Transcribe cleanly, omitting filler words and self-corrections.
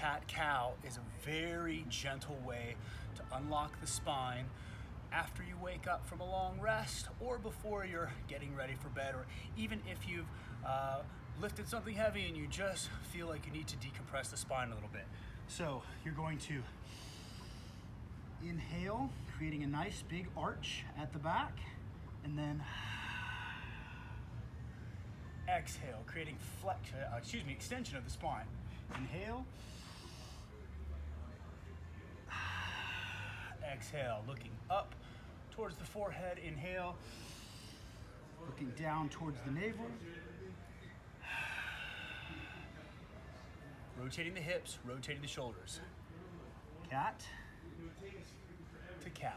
cat-cow is a very gentle way to unlock the spine after you wake up from a long rest or before you're getting ready for bed, or even if you've lifted something heavy and you just feel like you need to decompress the spine a little bit. So you're going to inhale, creating a nice big arch at the back, and then exhale, creating extension of the spine. Inhale, exhale, looking up towards the forehead. Inhale, looking down towards the navel. Rotating the hips, rotating the shoulders. Cat to cow.